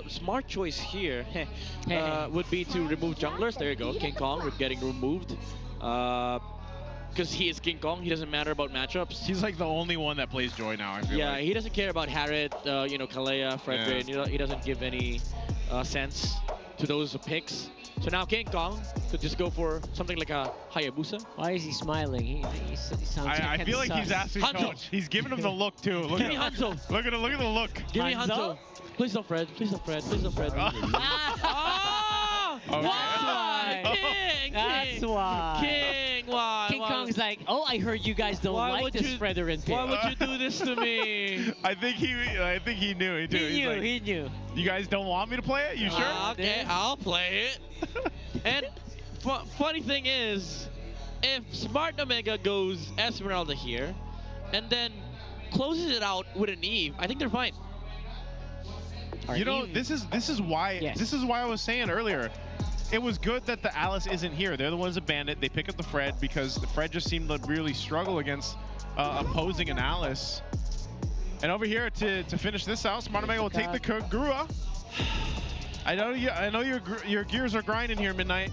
smart choice here would be to remove junglers. There you go, King Kong getting removed. Because he is King Kong, he doesn't matter about matchups. He's like the only one that plays Joy now, I feel yeah, like. he doesn't care about Harriet, you know, Kalea, Fredrin. Yeah. He doesn't give any sense to those picks. So now King Kong could just go for something like a Hayabusa. Why is he smiling? He sounds I feel like he's asking Hanzo. Coach. He's giving him the look too. Look Give at me him. Hanzo. Look at the look. Give me Hanzo? Hanzo. Please don't Fred. Please don't Fred. Please don't Fred. Okay. why. King! That's why. King, why? King Kong's like, oh, I heard you guys don't like this Fredrin pick. Why would you do this to me? I think he knew. He knew. You guys don't want me to play it? You sure? Okay, I'll play it. And funny thing is, if Smart Omega goes Esmeralda here, and then closes it out with an Eve, I think they're fine. You know, this is why I was saying earlier. It was good that the Alice isn't here. They're the ones that banned it. They pick up the Fred because the Fred just seemed to really struggle against opposing an Alice. And over here to finish this out, Smart Omega will take the Kagura. I know your gears are grinding here, Midnight.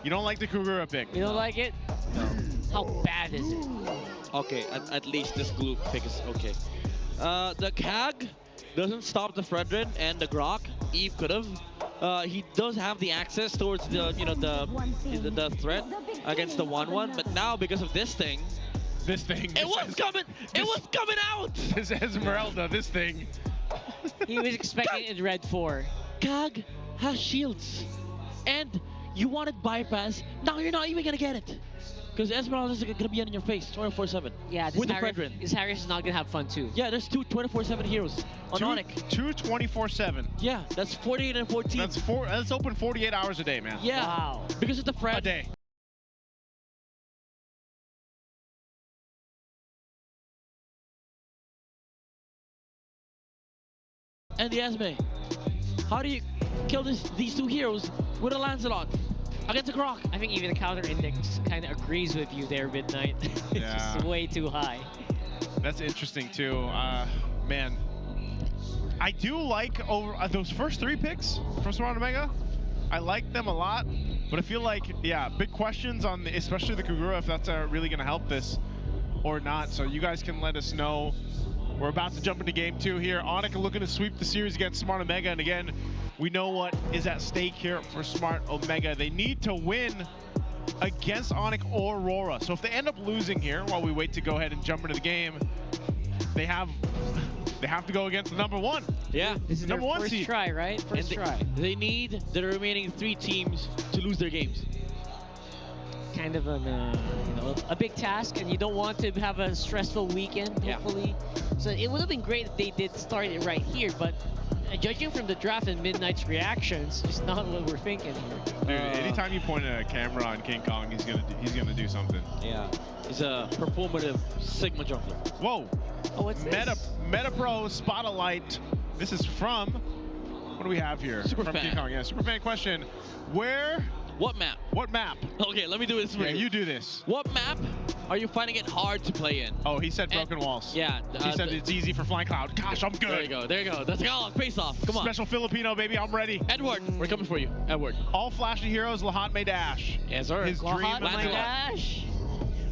You don't like the Kagura pick. You don't like it? No. How bad is it? Okay, at least this glue pick is okay. The Kag doesn't stop the Fredrin and the Grok. Eve could have. He does have the access towards the the threat against the 1-1, but now because of this thing, it was coming out. This Esmeralda, this thing. He was expecting it in red 4. Kag has shields, and you wanted bypass. Now you're not even gonna get it, because Esmeralda is gonna be in your face 24/7. Yeah, with the Fredrin. This Harris is not gonna have fun too. Yeah, there's two 24/7 heroes on ONIC. Two 24/7. Yeah, that's 48 and 14. That's open 48 hours a day, man. Yeah. Wow. Because of the Fred. A day. And the Esme. How do you kill these two heroes with a Lancelot against a Grok? I think even the counter index kind of agrees with you there, Midnight. It's Yeah. just way too high. That's interesting too. Man, I do like those first 3 picks from Smart Omega. I like them a lot, but I feel like, yeah, big questions on especially the Kagura, if that's really going to help this or not. So you guys can let us know. We're about to jump into game 2 here. ONIC looking to sweep the series against Smart Omega, and again, we know what is at stake here for Smart Omega. They need to win against ONIC or Aurora. So if they end up losing here, while we wait to go ahead and jump into the game, they have to go against the number 1. Yeah. This is their number 1 first seed. try, right? First try. They need the remaining 3 teams to lose their games. Kind of a big task, and you don't want to have a stressful weekend, hopefully. So it would have been great if they did start it right here, but judging from the draft and Midnight's reactions, it's not what we're thinking here. Dude, anytime you point a camera on King Kong, he's gonna do something. Yeah, he's a performative Sigma jungler. Whoa! Oh, what's this? Meta Pro Spotlight. This is from, what do we have here? Superfan. From King Kong. Yeah, Superfan question. What map? What map? Okay, let me do this for Yeah, you. you do this. What map are you finding it hard to play in? Oh, he said Broken Walls. Yeah. He said it's easy for Flying Cloud. Gosh, I'm good. There you go. There you go. That's Tagalog. Face off. Come on. Special Filipino, baby. I'm ready. Edward, we're coming for you. Edward. All flashy heroes, Lahat may dash. Yes, sir. His dream. Oh my Lancelot. gosh!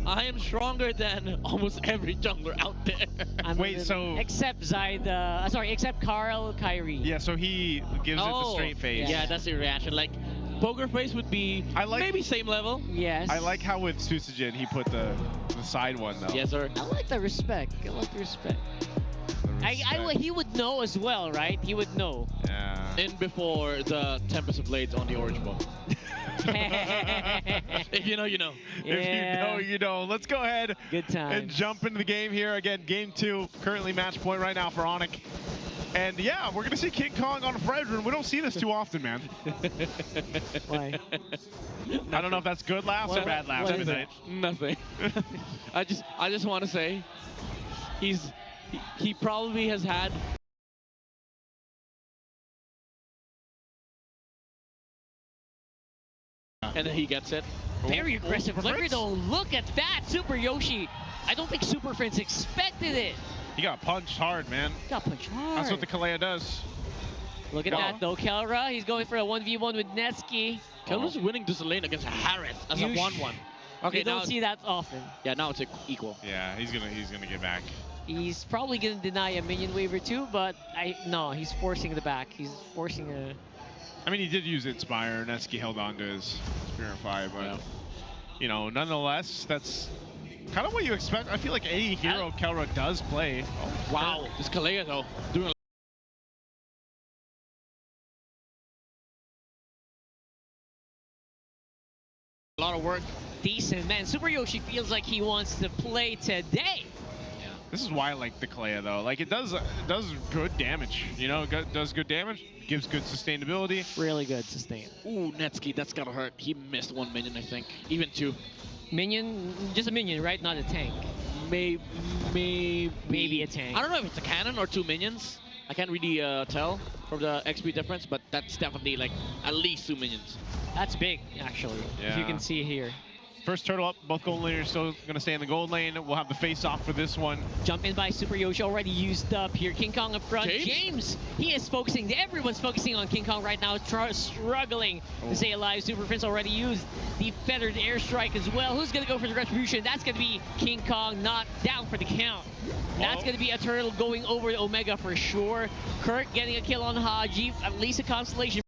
I am stronger than almost every jungler out there. Wait, so... Except except Carl Kyrie. Yeah, so he gives it the straight face. Yeah, that's your reaction. Like, Poker Face would be maybe same level. Yes. I like how with Susujin he put the side one though. Yes, sir. I like the respect. I like the respect. He would know as well, right? He would know. Yeah. In before the Tempest of Blades on the orange ball. If you know, you know. Yeah. If you know, you know. Let's go ahead Good time. and jump into the game here. Again, game 2, currently match point right now for ONIC. And yeah, we're gonna see King Kong on Fredrin. We don't see this too often, man. Why? I don't know if that's good laughs or bad laughs. what is Midnight. Nothing. I just want to say, he probably has had. And then he gets it. Very aggressive. Super Fritz? Though, look at that, Super Yoshi. I don't think Super Friends expected it. He got punched hard, man. Got punched hard. That's what the Kalea does. Look at No. that though, Kelra. He's going for a 1v1 with Netsky. Keller's winning this lane against Harris as a You 1-1. Okay, You don't now see that often. yeah, now it's equal. Yeah, he's gonna get back. He's probably gonna deny a minion wave or two, but no, he's forcing the back. He's forcing a. I mean, he did use Inspire. Netsky held on to his Purify, but Yeah. you know, nonetheless, that's kind of what you expect. I feel like any hero Kelra does play. Oh, Wow, this Kalea though doing a lot of work. Decent, man. Super Yoshi feels like he wants to play today. this is why I like the Kalea though. Like it does good damage. You know, it does good damage, gives good sustainability. Really good sustain. Ooh, Netsky, that's gotta hurt. He missed 1 minion, I think. Even 2. Minion, just a minion, right? Not a tank. Maybe a tank. I don't know if it's a cannon or 2 minions. I can't really tell from the XP difference, but that's definitely like at least 2 minions. That's big, actually. As you Yeah. can see here. First turtle up, both gold laners still going to stay in the gold lane. We'll have the face-off for this one. Jump in by Super Yoshi, already used up here. King Kong up front. James? He is focusing. Everyone's focusing on King Kong right now, struggling to stay alive. Super Prince already used the feathered airstrike as well. Who's going to go for the retribution? That's going to be King Kong, not down for the count. That's going to be a turtle going over to Omega for sure. Kirk getting a kill on Haji, at least a constellation.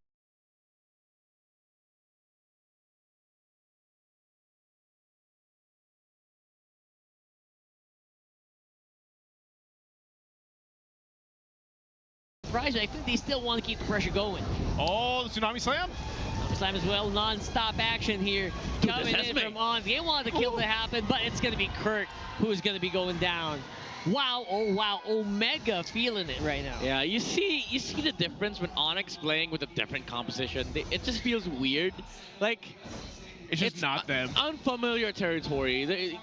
Surprised, I think they still want to keep the pressure going. Oh, the Tsunami Slam. Slam as well, non-stop action here Dude, coming that's in me. from On. They wanted the kill to happen, but it's going to be Kurt who's going to be going down. Wow, oh wow, Omega feeling it right now. Yeah, you see the difference when ONIC playing with a different composition. It just feels weird. Like It's just not them. Unfamiliar territory.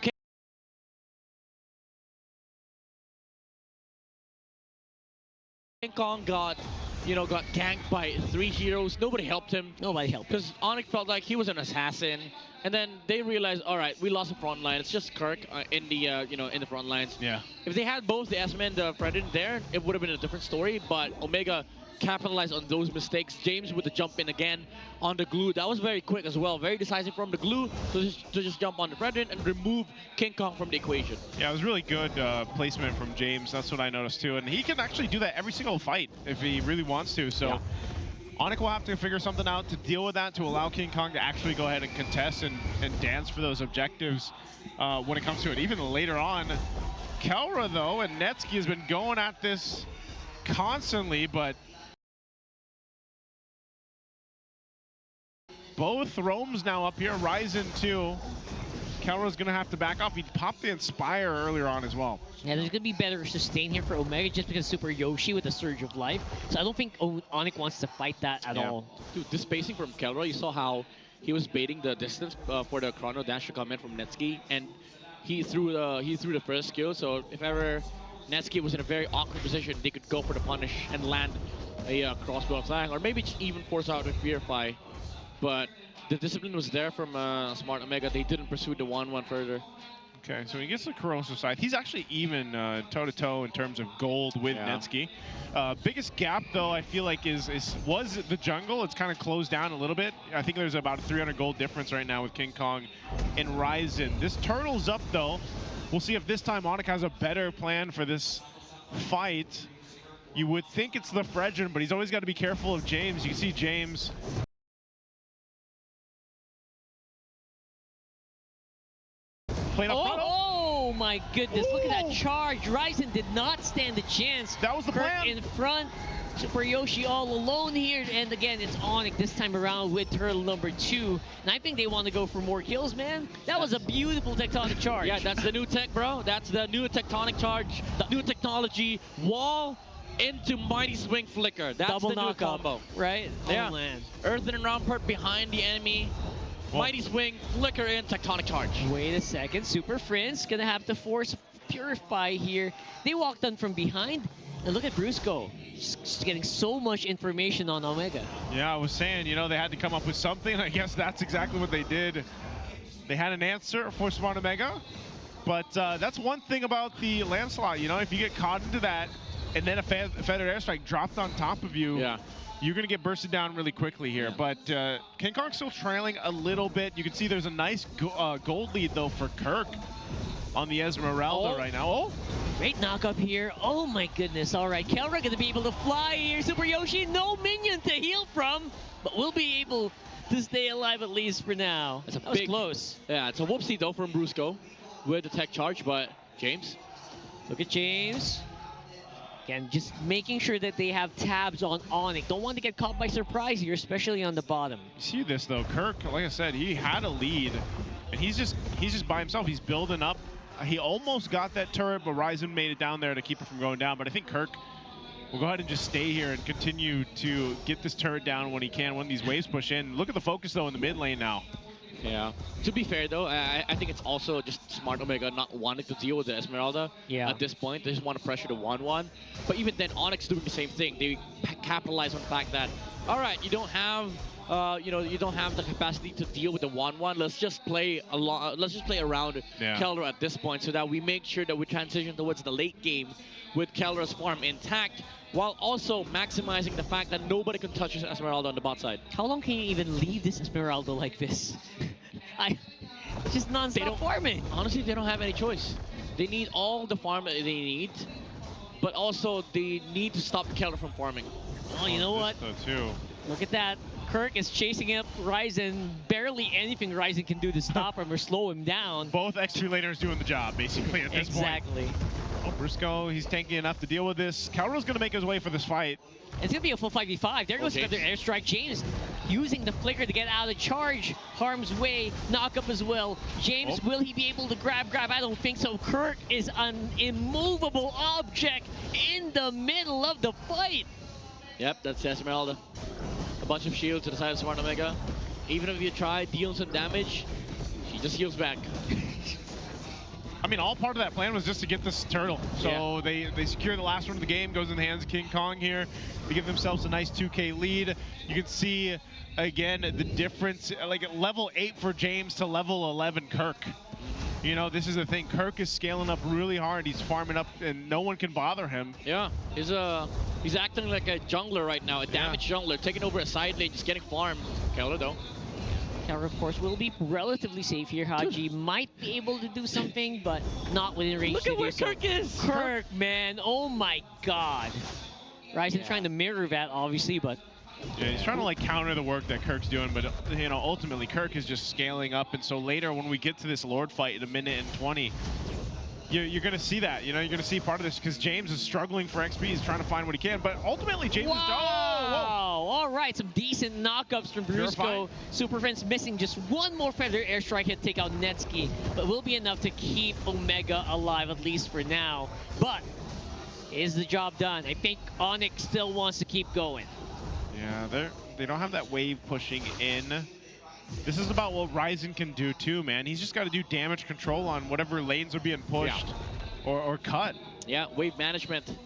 King Kong got ganked by 3 heroes. Nobody helped him. Nobody helped. Because ONIC felt like he was an assassin, and then they realized, all right, we lost the front line. It's just Kirk in the in the front lines. Yeah. If they had both the Esme and the Fredin there, it would have been a different story. But Omega capitalized on those mistakes. James with the jump in again on the glue. That was very quick as well. Very decisive from the glue to just jump on the Fredin and remove King Kong from the equation. Yeah, it was really good placement from James. That's what I noticed too. And he can actually do that every single fight if he really wants to. So. Yeah. ONIC will have to figure something out to deal with that, to allow King Kong to actually go ahead and contest and dance for those objectives when it comes to it. Even later on, Kelra, though, and Netsky has been going at this constantly, but both roams now up here. Ryzen, too. Kelra's going to have to back off. He popped the Inspire earlier on as well. Yeah, there's going to be better sustain here for Omega just because Super Yoshi with a Surge of Life. So I don't think ONIC wants to fight that at all. Dude, this spacing from Kelra, you saw how he was baiting the distance for the Chrono Dash to come in from Netsky, and he threw the first skill. So if ever Netsky was in a very awkward position, they could go for the punish and land a crossbow flag, or maybe just even force out a Purify. But the discipline was there from Smart Omega. They didn't pursue the 1-1 further. Okay, so he gets the corrosive side. He's actually even toe-to-toe in terms of gold with Netsky. Biggest gap, though, I feel like was the jungle. It's kind of closed down a little bit. I think there's about a 300 gold difference right now with King Kong and Ryzen. This turtle's up, though. We'll see if this time ONIC has a better plan for this fight. You would think it's the Fredrin, but he's always got to be careful of James. You can see James. Oh my goodness, look at that charge. Ryzen did not stand a chance. That was the Kirk plan. in front. Super Yoshi all alone here. And again, it's ONIC this time around with turtle number 2. And I think they want to go for more kills, man. That was a beautiful tectonic charge. Yeah, that's the new tech, bro. That's the new tectonic charge, the new technology. Wall into Mighty Swing Flicker. That's double the new knockup, combo. right? Yeah. Oh, man. Earth and round part behind the enemy. Mighty Swing, Flicker in, Tectonic Charge. Wait a second, Super Friends gonna have to force Purify here. They walked on from behind, and look at Brusco. Just getting so much information on Omega. Yeah, I was saying, you know, they had to come up with something. I guess that's exactly what they did. They had an answer for Smart Omega, but that's one thing about the Lancelot, you know, if you get caught into that, and then a feathered airstrike dropped on top of you, you're going to get bursted down really quickly here. But King Kong's still trailing a little bit. You can see there's a nice gold lead, though, for Kirk on the Esmeralda right now. Oh, great knock up here. Oh, my goodness. All right, Kelra going to be able to fly here. Super Yoshi, no minion to heal from, but we'll be able to stay alive at least for now. That was close. Yeah, it's a whoopsie, though, from Brusco with the tech charge, but James. Look at James. Again, just making sure that they have tabs on ONIC. Don't want to get caught by surprise here, especially on the bottom. You see this though, Kirk, like I said, he had a lead, and he's just by himself. He's building up. He almost got that turret, but Ryzen made it down there to keep it from going down. But I think Kirk will go ahead and just stay here and continue to get this turret down when he can, when these waves push in. Look at the focus though in the mid lane now. Yeah. To be fair, though, I think it's also just smart Omega not wanting to deal with the Esmeralda at this point. They just want to pressure the 1-1. But even then, ONIC's doing the same thing. They capitalize on the fact that, all right, you don't have, you don't have the capacity to deal with the 1-1. Let's just play along. Let's just play around Keldra at this point, so that we make sure that we transition towards the late game with Keldra's farm intact, while also maximizing the fact that nobody can touch this Esmeralda on the bot side. How long can you even leave this Esmeralda like this? Just non-stop farming. Honestly, they don't have any choice. They need all the farm that they need, but also they need to stop Keldra from farming. Oh, you know what? Too. Look at that. Kirk is chasing up Ryzen. Barely anything Ryzen can do to stop him or slow him down. Both X3 laners doing the job, basically, at this point. Exactly. Oh, Brusco, he's tanky enough to deal with this. Calro's going to make his way for this fight. It's going to be a full 5v5. There goes another airstrike. James using the flicker to get out of charge. Harm's way. Knock up as well. James, will he be able to grab? I don't think so. Kirk is an immovable object in the middle of the fight. Yep, that's Esmeralda. A bunch of shields to the side of Smart Omega. Even if you try dealing some damage, she just heals back. I mean, all part of that plan was just to get this turtle. So they secure the last one of the game, goes in the hands of King Kong here. They give themselves a nice 2K lead. You can see, again, the difference, like at level 8 for James to level 11 Kirk. You know, this is the thing. Kirk is scaling up really hard. He's farming up, and no one can bother him. Yeah, he's acting like a jungler right now, a damaged jungler, taking over a side lane, just getting farmed. Keldra, though. Keldra, of course, will be relatively safe here. Haji might be able to do something, but not within range. Look at where Kirk is! Kirk, man, oh my god. Ryzen trying to mirror that, obviously, but... Yeah, he's trying to like counter the work that Kirk's doing, but you know, ultimately Kirk is just scaling up, and so later when we get to this Lord fight in a minute and 20, you're going to see that. You know, you're going to see part of this because James is struggling for XP. He's trying to find what he can, but ultimately James is... Wow! All right, some decent knockups from Brusco. Super Friends missing just one more feather airstrike hit to take out Netsky, but will be enough to keep Omega alive, at least for now. But is the job done? I think ONIC still wants to keep going. Yeah, they don't have that wave pushing in. This is about what Ryzen can do too, man. He's just got to do damage control on whatever lanes are being pushed or cut. Yeah, wave management.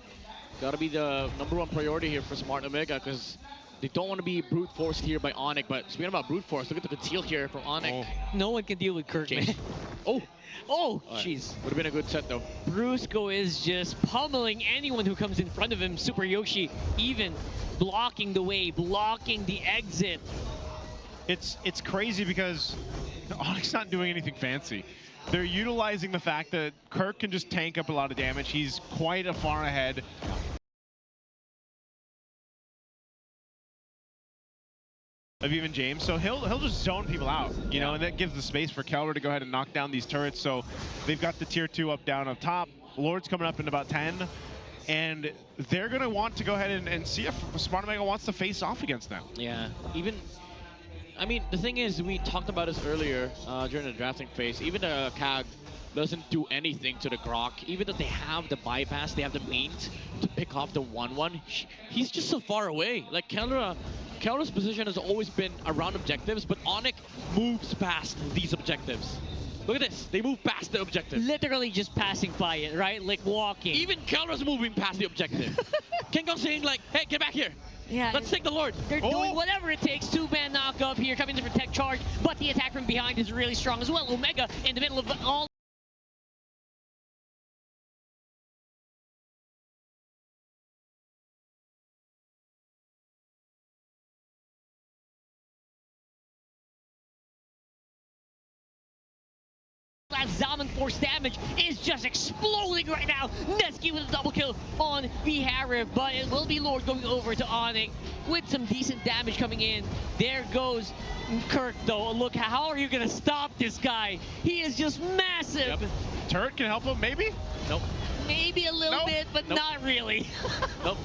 Got to be the #1 priority here for Smart Omega, because they don't want to be brute forced here by ONIC. But speaking about brute force, look at the conceal here from ONIC. No one can deal with Kirk, man. Oh, jeez. Would have been a good set, though. Brusco is just pummeling anyone who comes in front of him. Super Yoshi even blocking the way, blocking the exit. It's crazy because ONIC's not doing anything fancy. They're utilizing the fact that Kirk can just tank up a lot of damage. He's quite a far ahead. Of even James, so he'll just zone people out, you know, and that gives the space for Keldra to go ahead and knock down these turrets. So they've got the tier 2 up down up top. Lord's coming up in about 10, and they're gonna want to go ahead and see if Smart Omega wants to face off against them. Yeah, I mean, the thing is, we talked about this earlier during the drafting phase. Even the CAG doesn't do anything to the Grok. Even though they have the bypass, they have the means to pick off the 1-1. He's just so far away. Like Keldra's position has always been around objectives, but ONIC moves past these objectives. Look at this. They move past the objective. Literally just passing by it, right? Like walking. Even Keldra's moving past the objective. King Kong saying like, hey, get back here. Yeah, let's take the Lord. They're doing whatever it takes. 2-man knock up here, coming in for tech charge, but the attack from behind is really strong as well. Omega in the middle of all as Zaman Force damage is just exploding right now. Netsky with a double kill on the Harif, but it will be Lord going over to ONIC with some decent damage coming in. There goes Kirk though. Look, how are you gonna stop this guy? He is just massive. Yep. Turret can help him, maybe? Nope. Maybe a little bit, but not really. Nope.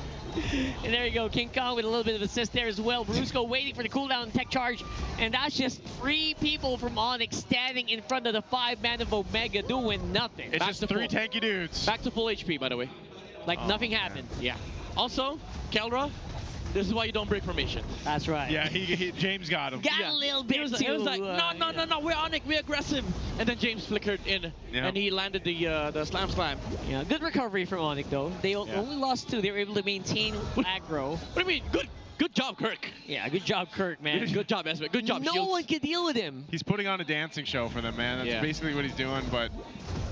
And there you go, King Kong with a little bit of assist there as well. Brusco waiting for the cooldown and tech charge. And that's just 3 people from ONIC standing in front of the 5-man of Omega doing nothing. It's just 3 tanky dudes. Back to full HP, by the way. Like nothing happened. Yeah. Also, Kelra, this is why you don't break formation. That's right. Yeah, James got him. Got a little bit He was too. like, no, we're ONIC, we're aggressive. And then James flickered in, and he landed the slam. Yeah, good recovery from ONIC though. They only lost 2. They were able to maintain aggro. What do you mean? Good job, Kirk. Yeah, good job, Kirk, man. Good job, Esme. Good job, No Shields. one could deal with him. He's putting on a dancing show for them, man. That's basically what he's doing, but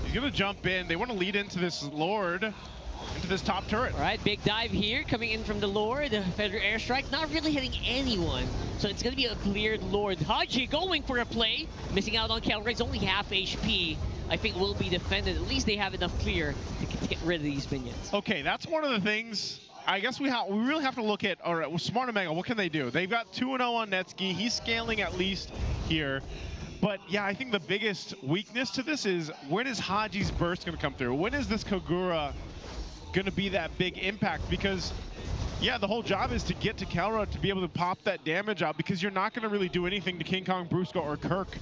he's going to jump in. They want to lead into this Lord, into this top turret. All right, big dive here coming in from the Lord. Federal airstrike, not really hitting anyone. So it's going to be a cleared Lord. Haji going for a play. Missing out on Calrace, only half HP. I think will be defended. At least they have enough clear to get rid of these minions. Okay, that's one of the things. I guess we really have to look at, all right, well, Smart Omega, what can they do? They've got 2-0 on Netsky. He's scaling at least here. But yeah, I think the biggest weakness to this is when is Haji's burst going to come through? When is this Kagura going to be that big impact? Because yeah, the whole job is to get to Kelra to be able to pop that damage out, because you're not going to really do anything to King Kong, Brusco, or Kirk.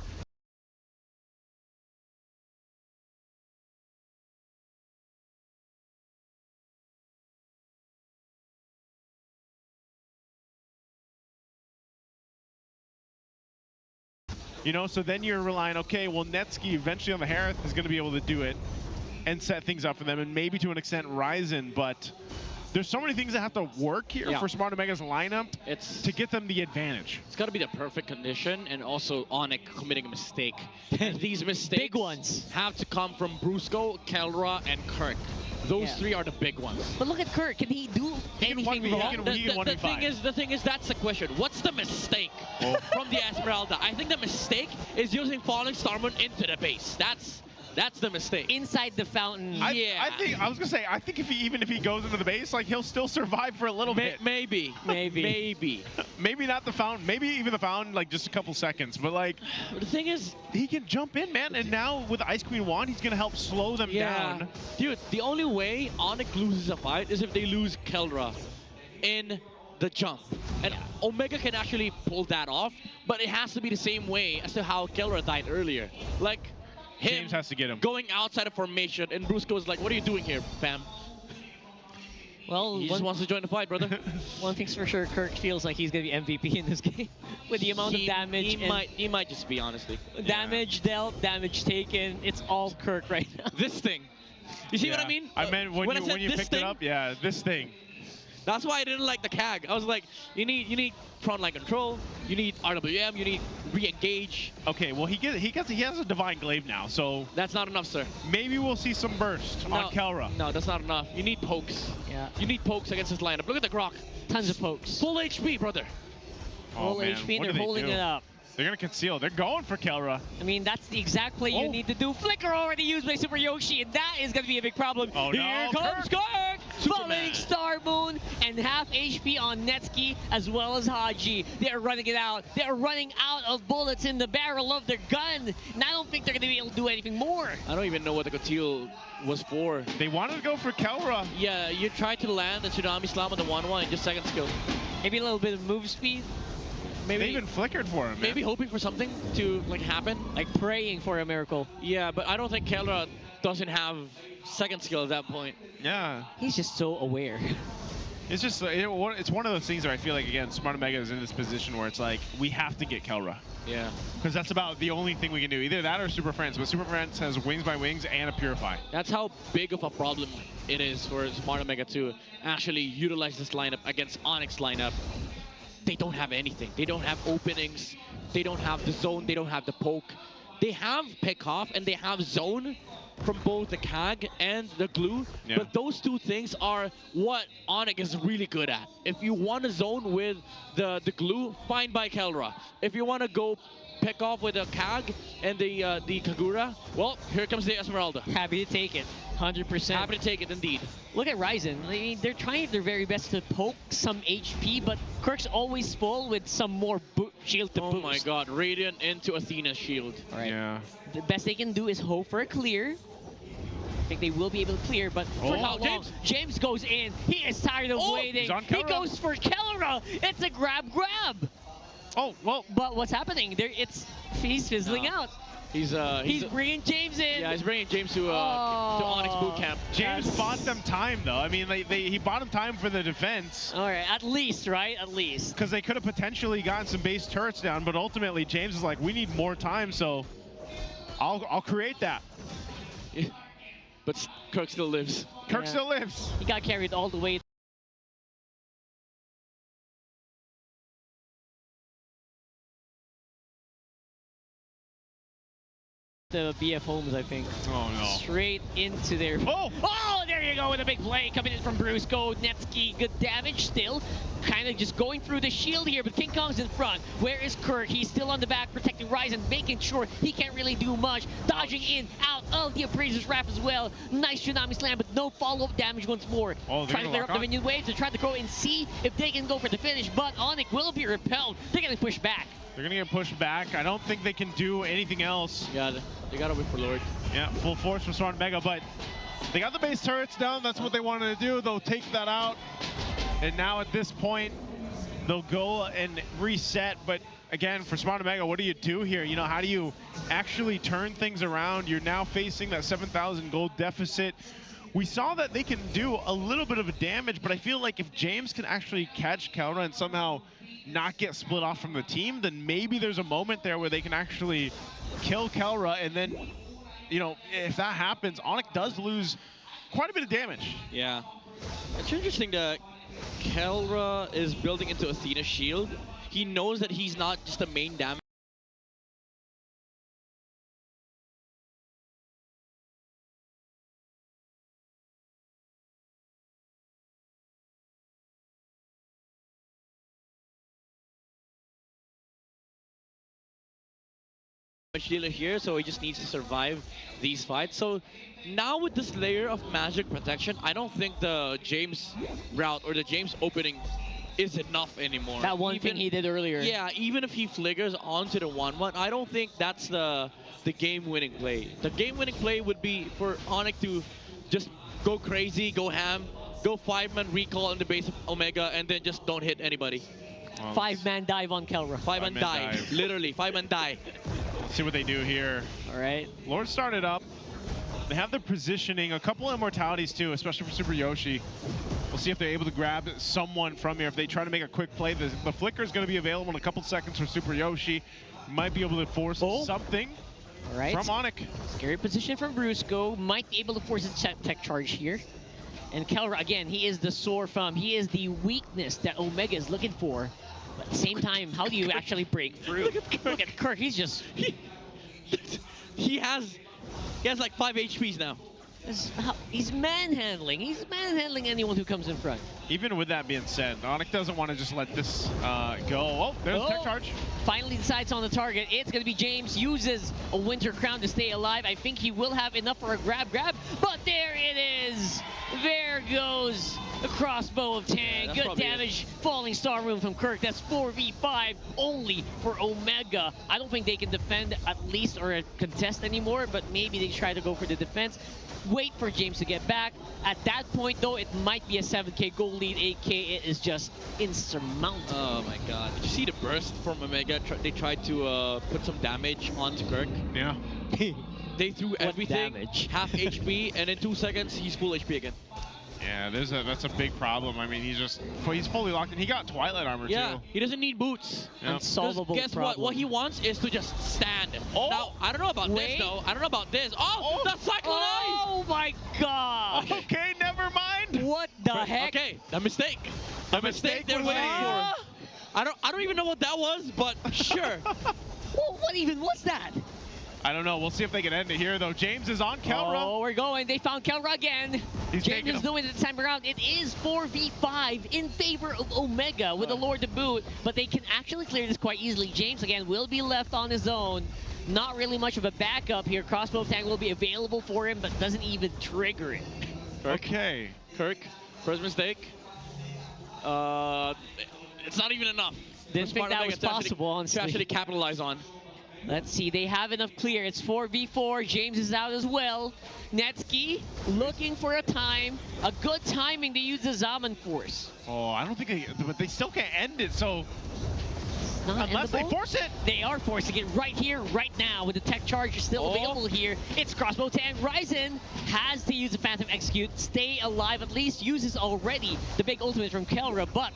You know, so then you're relying, okay, well, Netsky eventually on the Harith is going to be able to do it and set things up for them, and maybe to an extent Ryzen, but there's so many things that have to work here for Smart Omega's lineup to get them the advantage. It's got to be the perfect condition, and also ONIC committing a mistake. And these mistakes big ones have to come from Brusco, Kelra, and Kirk. Those 3 are the big ones. But look at Kirk. Can he do anything wrong? The thing is, that's the question. What's the mistake from the Esmeralda? I think the mistake is using Falling Starmoon into the base. That's the mistake. Inside the fountain. I think even if he goes into the base, like, he'll still survive for a little bit. Maybe. Maybe not the fountain. Maybe even the fountain, like, just a couple seconds. But, like, the thing is, he can jump in, man. And now with Ice Queen Wand, he's going to help slow them down. Dude, the only way ONIC loses a fight is if they lose Kelra in the jump. And Omega can actually pull that off, but it has to be the same way as to how Kelra died earlier. Like, James has to get him going outside of formation, and Brusco is like, "What are you doing here, fam?" Well, he just wants to join the fight, brother. One thing's for sure, Kirk feels like he's gonna be MVP in this game with the amount of damage. He might just be, honestly. Damage dealt, damage taken. It's all Kirk right now. This thing. You see what I mean? I meant when you picked it up. Yeah, this thing. That's why I didn't like the CAG. I was like, you need frontline control, you need RWM, you need re-engage. Okay, well he has a Divine Glaive now, so that's not enough, sir. Maybe we'll see some burst on Kelra. No, that's not enough. You need pokes. Yeah. You need pokes against this lineup. Look at the Grok. Tons of pokes. Full HP, brother. Full HP, and they're holding it up. They're going to conceal. They're going for Kelra. I mean, that's the exact play you need to do. Flicker already used by Super Yoshi, and that is going to be a big problem. Oh, Here comes Kirk! Falling Star Moon, and half HP on Netsky as well as Haji. They're running it out. They're running out of bullets in the barrel of their gun, and I don't think they're going to be able to do anything more. I don't even know what the Cotil was for. They wanted to go for Kelra. Yeah, you tried to land the Tsunami Slam on the 1-1 in just second skill. Maybe a little bit of move speed. Maybe they even flickered for him. Maybe hoping for something to like happen, like praying for a miracle. Yeah, but I don't think Kelra doesn't have second skill at that point. Yeah, he's just so aware. It's just it's one of those things where I feel like, again, Smart Omega is in this position where it's like we have to get Kelra. Yeah, because that's about the only thing we can do. Either that or Super Friends, but Super Friends has Wings by Wings and a Purify. That's how big of a problem it is for Smart Omega to actually utilize this lineup against ONIC's lineup. They don't have anything. They don't have openings. They don't have the zone. They don't have the poke. They have pick off and they have zone, from both the CAG and the glue, Yeah. but those two things are what ONIC is really good at. If you want to zone with the glue, fine by Kelra. If you want to go pick off with the CAG and the Kagura, well, here comes the Esmeralda. Happy to take it, 100%. Happy to take it indeed. Look at Ryzen. I mean, they're trying their very best to poke some HP, but Kirk's always full with some more shield to boost. Oh my god, Radiant into Athena's shield. All right. Yeah. The best they can do is hope for a clear. I think they will be able to clear, but for how long? James goes in. He is tired of waiting. He's on He Kelra. goes for Kelra. It's a grab. Oh, well. But what's happening? He's fizzling out. He's bringing James in. Yeah, he's bringing James to ONIC's boot camp. James bought them time, though. I mean, he bought them time for the defense. All right, at least, right? At least. Because they could have potentially gotten some base turrets down, but ultimately James is like, we need more time, so I'll create that. Yeah. But Kirk still lives. Kirk still lives. He got carried all the way. The BF Homes, I think. Oh, no. Straight into their... Oh, there you go with a big play coming in from Bruce. Go, Netsky, good damage still. Kind of just going through the shield here, but King Kong's in front. Where is Kirk? He's still on the back, protecting Ryzen, making sure he can't really do much. Dodging in, out of the Appraiser's Wrath as well. Nice Tsunami Slam, but no follow-up damage once more. Oh, trying to clear up the minion waves. They're trying to go and see if they can go for the finish, but ONIC will be repelled. They're going to push back. They're going to get pushed back. I don't think they can do anything else. Yeah, they got to wait for Lord. Yeah, full force from Smart Mega, but they got the base turrets down. That's what they wanted to do. They'll take that out. And now at this point, they'll go and reset. But again, for Smart Mega, what do you do here? You know, how do you actually turn things around? You're now facing that 7,000 gold deficit. We saw that they can do a little bit of a damage, but I feel like if James can actually catch Kelra and somehow not get split off from the team, then maybe there's a moment there where they can actually kill Kelra, and then, you know, if that happens, ONIC does lose quite a bit of damage. Yeah. It's interesting that Kelra is building into Athena's shield. He knows that he's not just a main damage. Dealer here, so he just needs to survive these fights. So now with this layer of magic protection, I don't think the James route or the James opening is enough anymore. That one thing he did earlier. Yeah, even if he flickers onto the 1-1, I don't think that's the game-winning play. The game-winning play would be for ONIC to just go crazy, go ham, go 5-man recall in the base of Omega, and then just don't hit anybody. Well, 5-man dive on Kelra. 5-man dive. Literally, 5-man dive. Let's see what they do here. All right. Lord started up. They have the positioning, a couple immortalities too, especially for Super Yoshi. We'll see if they're able to grab someone from here. If they try to make a quick play, the flicker is going to be available in a couple seconds for Super Yoshi. Might be able to force something All right. from ONIC. Scary position from Brusco. Might be able to force a tech charge here. And Kelra, again, he is the sore thumb. He is the weakness that Omega is looking for. But at the same time, how do you actually break through? Look at Kirk. He's just... He has like 5 HPs now. He's manhandling. He's manhandling anyone who comes in front. Even with that being said, ONIC doesn't want to just let this go. Oh, there's tech charge. Finally decides on the target. It's going to be James. Uses a Winter Crown to stay alive. I think he will have enough for a grab. But there it is. There goes the crossbow of Tang. Yeah, good damage. Falling Star Room from Kirk. That's 4v5 only for Omega. I don't think they can defend at least or contest anymore, but maybe they try to go for the defense. Wait for James to get back. At that point, though, it might be a 7k goal lead. 8k, it is just insurmountable. Oh my god. Did you see the burst from Omega? They tried to put some damage onto Kirk. Yeah. They threw everything, damage? half HP, and in 2 seconds, he's full HP again. Yeah, that's a big problem. I mean, he's fully locked in. He got Twilight armor Yeah, too. he doesn't need boots. Yep. Unsolvable Guess problem. what? What he wants is to just stand. Oh. Now, I don't know about this though. I don't know about this. Oh, the Cyclone Eyes! Oh my god! Okay, never mind. What the heck? Okay, the mistake. The mistake they're was waiting made. for. I don't even know what that was, but sure. What even was that? I don't know. We'll see if they can end it here, though. James is on Kelra. Oh, we're going. They found Kelra again. He's James taking is him. doing it this time around. It is 4v5 in favor of Omega with the Lord to boot, but they can actually clear this quite easily. James, again, will be left on his own. Not really much of a backup here. Crossbow tag will be available for him, but doesn't even trigger it. Okay. Kirk, first mistake. It's not even enough. Didn't think that was possible, honestly. To actually capitalize on. Let's see, they have enough clear. It's 4v4. James is out as well. Netsky looking for a time. A good timing to use the Zaman Force. Oh, I don't think but they still can't end it, so Not unless they endable. force it. They are forcing it right here, right now, with the tech charge still available here. It's Crossbow Tang. Ryzen has to use the Phantom Execute, stay alive, at least uses already the big ultimate from Kelra, but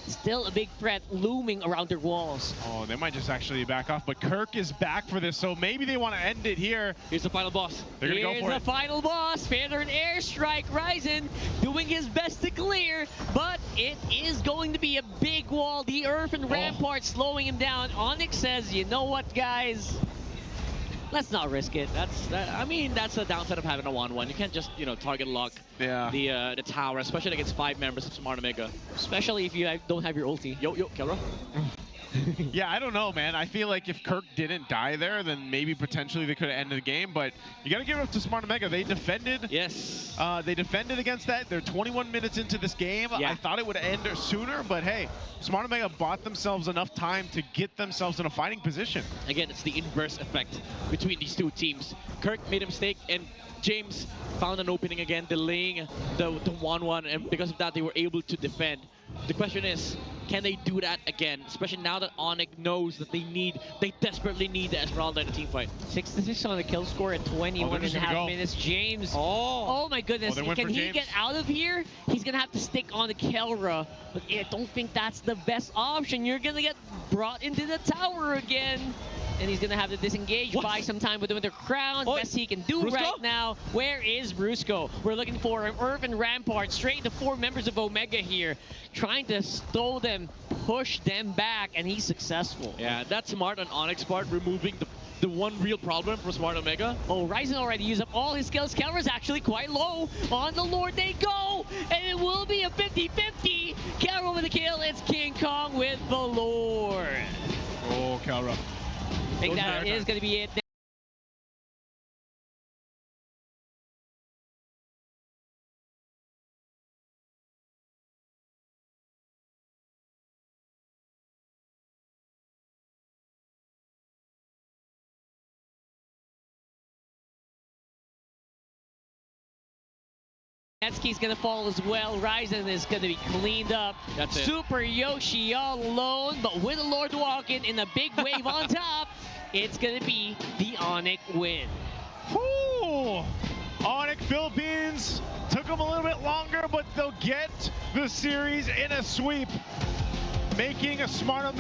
still a big threat looming around their walls. Oh, they might just actually back off, but Kirk is back for this, so maybe they want to end it here. Here's the final boss. They're going to go for Here's it. the final boss. Feathered Airstrike. Ryzen doing his best to clear, but it is going to be a big wall. The Earth and Rampart slowing him down. ONIC says, you know what, guys? Let's not risk it. I mean, that's the downside of having a 1-1. You can't just, target lock the tower, especially against 5 members of Smart Omega. Especially if you don't have your ulti. Yo, Kelra. Yeah, I don't know, man. I feel like if Kirk didn't die there, then maybe potentially they could have ended the game, but you got to give it up to Smart Omega. They defended. Yes. They defended against that. They're 21 minutes into this game. Yeah. I thought it would end sooner, but hey, Smart Omega bought themselves enough time to get themselves in a fighting position. Again, it's the inverse effect between these two teams. Kirk made a mistake, and James found an opening again, delaying the 1-1, and because of that, they were able to defend. The question is, can they do that again? Especially now that ONIC knows that they desperately need the Esmeralda in a team fight. 6-6 on the kill score at 21 and a half minutes. James. Oh my goodness. Can he get out of here? He's going to have to stick on the Kelra. But I don't think that's the best option. You're going to get brought into the tower again. And he's going to have to disengage, buy some time with the crown. Best he can do right now. Where is Brusco? We're looking for an Urban Rampart. Straight to 4 members of Omega here. Trying to stall them, push them back, and he's successful. Yeah, that's smart on ONIC's part, removing the one real problem for Smart Omega. Oh, Ryzen already used up all his skills. Kelra's actually quite low. On the Lord they go, and it will be a 50-50. Kelra with the kill. It's King Kong with the Lord. Oh, Kelra. I think that is going to be it. Netsky's going to fall as well. Ryzen is going to be cleaned up. That's it. Super Yoshi all alone, but with the Lord walking in a big wave on top, it's going to be the ONIC win. Whew. ONIC Philippines took them a little bit longer, but they'll get the series in a sweep, making a Smart Omega